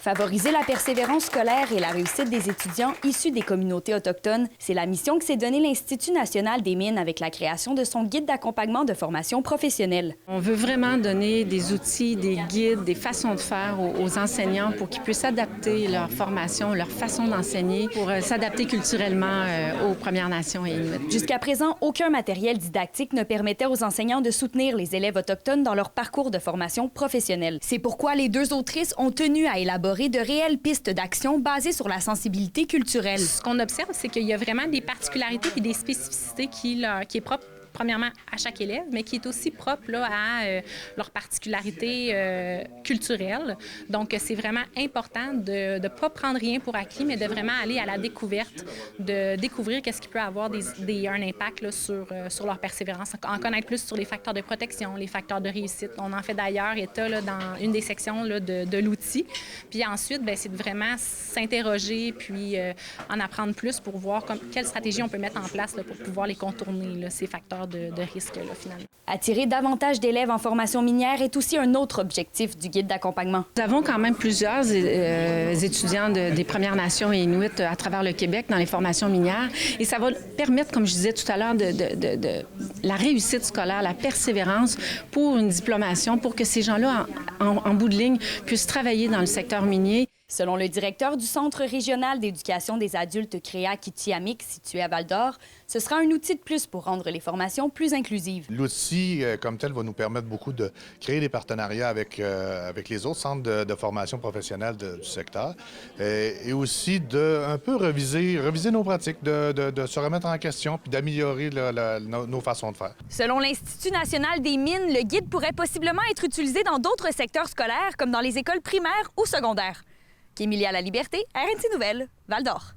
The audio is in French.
Favoriser la persévérance scolaire et la réussite des étudiants issus des communautés autochtones, c'est la mission que s'est donnée l'Institut national des mines avec la création de son guide d'accompagnement de formation professionnelle. On veut vraiment donner des outils, des guides, des façons de faire aux enseignants pour qu'ils puissent adapter leur formation, leur façon d'enseigner pour s'adapter culturellement aux Premières Nations et Inuits. Jusqu'à présent, aucun matériel didactique ne permettait aux enseignants de soutenir les élèves autochtones dans leur parcours de formation professionnelle. C'est pourquoi les deux autrices ont tenu à élaborer de réelles pistes d'action basées sur la sensibilité culturelle. Ce qu'on observe, c'est qu'il y a vraiment des particularités et des spécificités qui est propre premièrement à chaque élève, mais qui est aussi propre là, à leur particularité culturelle. Donc, c'est vraiment important de ne pas prendre rien pour acquis, mais de vraiment aller à la découverte, de découvrir qu'est-ce qui peut avoir un impact là, sur leur persévérance, en connaître plus sur les facteurs de protection, les facteurs de réussite. On en fait d'ailleurs état là, dans une des sections là, de l'outil. Puis ensuite, c'est de vraiment s'interroger puis en apprendre plus pour voir quelle stratégie on peut mettre en place là, pour pouvoir les contourner, là, ces facteurs de risque, là, finalement. Attirer davantage d'élèves en formation minière est aussi un autre objectif du guide d'accompagnement. Nous avons quand même plusieurs étudiants des Premières Nations et Inuits à travers le Québec dans les formations minières et ça va permettre, comme je disais tout à l'heure, de la réussite scolaire, la persévérance pour une diplomation, pour que ces gens-là, en bout de ligne, puissent travailler dans le secteur minier. Selon le directeur du Centre régional d'éducation des adultes Créa-Kitiamik, situé à Val-d'Or, ce sera un outil de plus pour rendre les formations plus inclusives. L'outil, comme tel, va nous permettre beaucoup de créer des partenariats avec les autres centres de formation professionnelle du secteur et aussi de un peu reviser nos pratiques, de se remettre en question puis d'améliorer nos façons de faire. Selon l'Institut national des mines, le guide pourrait possiblement être utilisé dans d'autres secteurs scolaires, comme dans les écoles primaires ou secondaires. Emilia La Liberté, RNC Nouvelles, Val-d'Or.